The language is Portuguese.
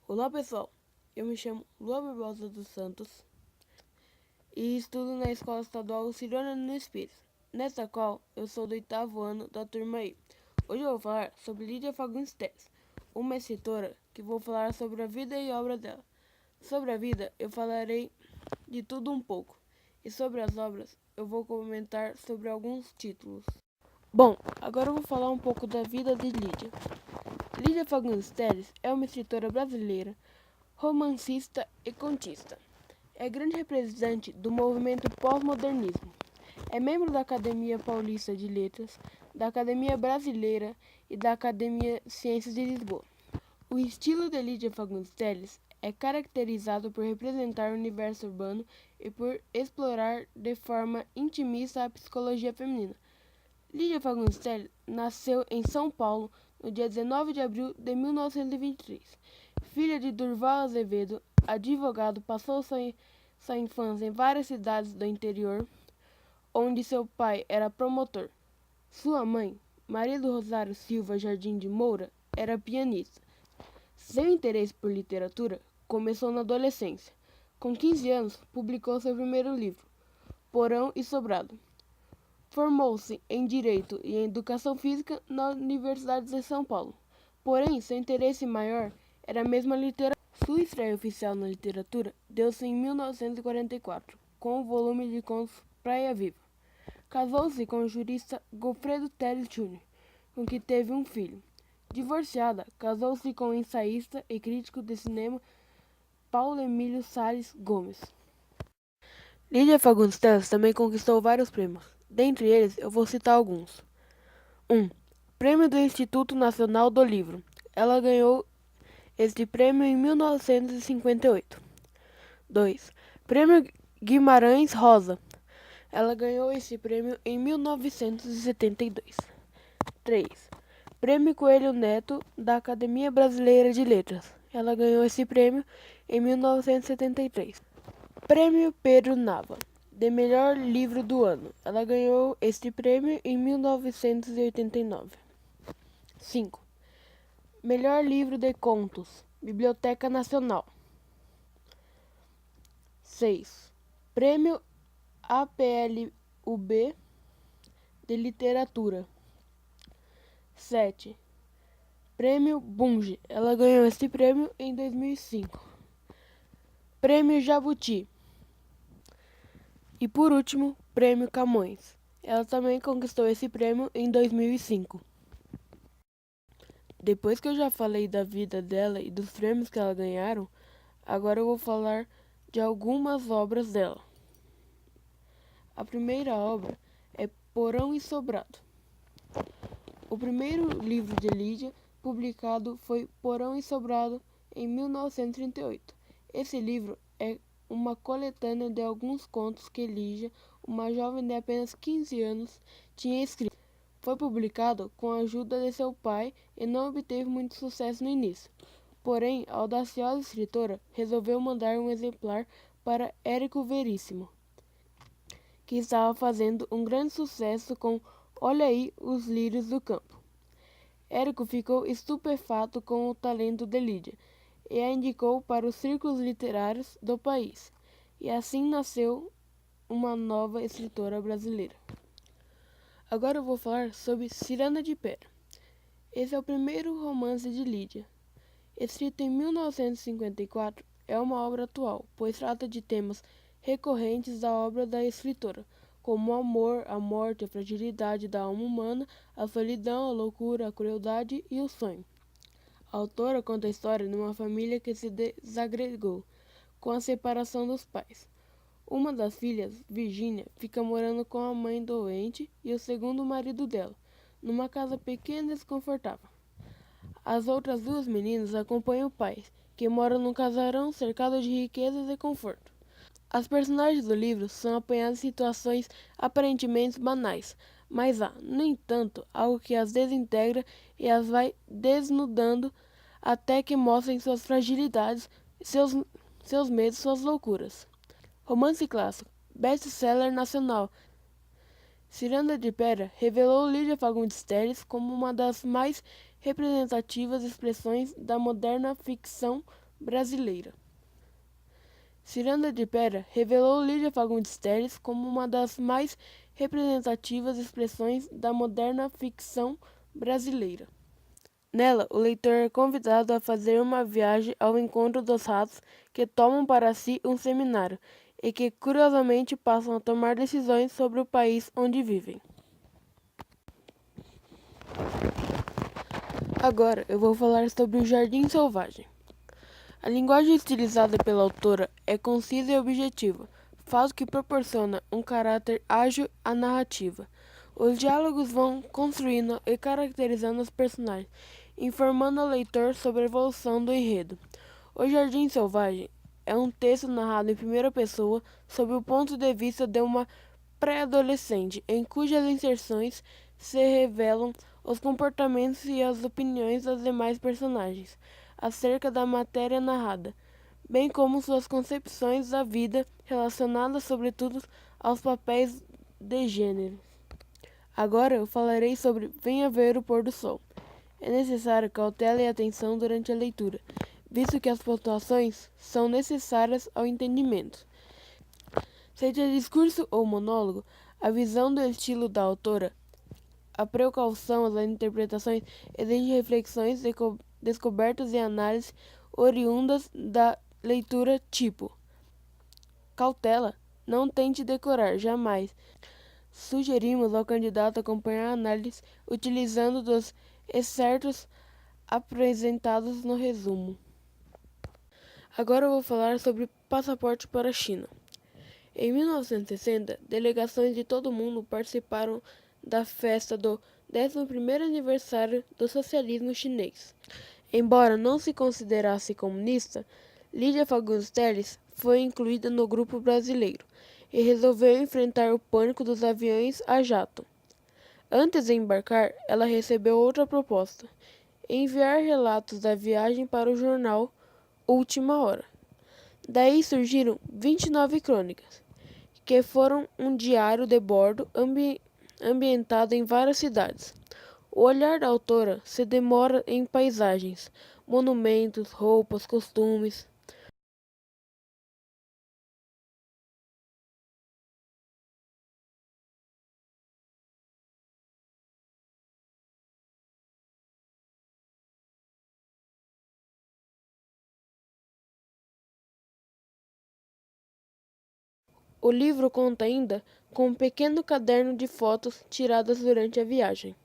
Olá pessoal, eu me chamo Lua Barbosa dos Santos e estudo na Escola Estadual Cirona Nunes Pires, nesta qual eu sou do 8º ano da turma I. Hoje eu vou falar sobre Lídia Fagundes Telles, uma escritora que vou falar sobre a vida e obra dela. Sobre a vida eu falarei de tudo um pouco, e sobre as obras eu vou comentar sobre alguns títulos. Bom, agora eu vou falar um pouco da vida de Lídia. Lídia Fagundes Telles é uma escritora brasileira, romancista e contista. É grande representante do movimento pós-modernismo. É membro da Academia Paulista de Letras, da Academia Brasileira e da Academia Ciências de Lisboa. O estilo de Lídia Fagundes Telles é caracterizado por representar o universo urbano e por explorar de forma intimista a psicologia feminina. Lídia Fagundes Telles nasceu em São Paulo no dia 19 de abril de 1923. Filha de Durval Azevedo, advogado, passou sua infância em várias cidades do interior, onde seu pai era promotor. Sua mãe, Maria do Rosário Silva Jardim de Moura, era pianista. Seu interesse por literatura começou na adolescência. Com 15 anos, publicou seu primeiro livro, Porão e Sobrado. Formou-se em Direito e em Educação Física na Universidade de São Paulo. Porém, seu interesse maior era mesmo a literatura. Sua estreia oficial na literatura deu-se em 1944, com o volume de contos Praia Viva. Casou-se com o jurista Goffredo Telles Jr., com quem teve um filho. Divorciada, casou-se com o ensaísta e crítico de cinema Paulo Emílio Salles Gomes. Lídia Fagundes Telles também conquistou vários prêmios. Dentre eles, eu vou citar alguns. 1. Prêmio do Instituto Nacional do Livro. Ela ganhou este prêmio em 1958. 2. Prêmio Guimarães Rosa. Ela ganhou esse prêmio em 1972. 3. Prêmio Coelho Neto da Academia Brasileira de Letras. Ela ganhou esse prêmio em 1973. Prêmio Pedro Nava, de melhor livro do ano. Ela ganhou este prêmio em 1989. 5. Melhor livro de contos, Biblioteca Nacional. 6. Prêmio APLUB de Literatura. 7. Prêmio Bunge. Ela ganhou este prêmio em 2005. Prêmio Jabuti. E por último, Prêmio Camões. Ela também conquistou esse prêmio em 2005. Depois que eu já falei da vida dela e dos prêmios que ela ganharam, agora eu vou falar de algumas obras dela. A primeira obra é Porão e Sobrado. O primeiro livro de Lídia publicado foi Porão e Sobrado em 1938. Esse livro é uma coletânea de alguns contos que Lígia, uma jovem de apenas 15 anos, tinha escrito. Foi publicado com a ajuda de seu pai e não obteve muito sucesso no início. Porém, a audaciosa escritora resolveu mandar um exemplar para Érico Veríssimo, que estava fazendo um grande sucesso com Olha aí os lírios do campo. Érico ficou estupefato com o talento de Lídia e a indicou para os círculos literários do país. E assim nasceu uma nova escritora brasileira. Agora eu vou falar sobre Ciranda de Pedra. Esse é o primeiro romance de Lídia. Escrito em 1954, é uma obra atual, pois trata de temas recorrentes da obra da escritora, como o amor, a morte, a fragilidade da alma humana, a solidão, a loucura, a crueldade e o sonho. A autora conta a história de uma família que se desagregou com a separação dos pais. Uma das filhas, Virgínia, fica morando com a mãe doente e o segundo marido dela, numa casa pequena e desconfortável. As outras duas meninas acompanham o pai, que mora num casarão cercado de riquezas e conforto. As personagens do livro são apanhadas em situações aparentemente banais, mas há, no entanto, algo que as desintegra e as vai desnudando até que mostrem suas fragilidades, seus medos, suas loucuras. Romance clássico, best-seller nacional. Ciranda de Pedra revelou Lídia Fagundes Telles como uma das mais representativas expressões da moderna ficção brasileira. Ciranda de Pera revelou Lídia Fagundes Telles como uma das mais representativas expressões da moderna ficção brasileira. Nela, o leitor é convidado a fazer uma viagem ao encontro dos ratos que tomam para si um seminário e que, curiosamente, passam a tomar decisões sobre o país onde vivem. Agora eu vou falar sobre o Jardim Selvagem. A linguagem estilizada pela autora é concisa e objetiva, fato que proporciona um caráter ágil à narrativa. Os diálogos vão construindo e caracterizando os personagens, informando o leitor sobre a evolução do enredo. O Jardim Selvagem é um texto narrado em primeira pessoa sob o ponto de vista de uma pré-adolescente, em cujas inserções se revelam os comportamentos e as opiniões das demais personagens acerca da matéria narrada, bem como suas concepções da vida relacionadas sobretudo aos papéis de gênero. Agora eu falarei sobre Venha Ver o Pôr do Sol. É necessário cautela e atenção durante a leitura, visto que as pontuações são necessárias ao entendimento. Seja discurso ou monólogo, a visão do estilo da autora, a precaução das interpretações exige reflexões, descobertas e análises oriundas da leitura tipo. Cautela, não tente decorar, jamais. Sugerimos ao candidato acompanhar a análise utilizando dos excertos apresentados no resumo. Agora eu vou falar sobre passaporte para a China. Em 1960, delegações de todo o mundo participaram da festa do 11º aniversário do socialismo chinês. Embora não se considerasse comunista, Lídia Fagundes Telles foi incluída no grupo brasileiro e resolveu enfrentar o pânico dos aviões a jato. Antes de embarcar, ela recebeu outra proposta: enviar relatos da viagem para o jornal Última Hora. Daí surgiram 29 crônicas, que foram um diário de bordo ambientado em várias cidades. O olhar da autora se demora em paisagens, monumentos, roupas, costumes. O livro conta ainda com um pequeno caderno de fotos tiradas durante a viagem.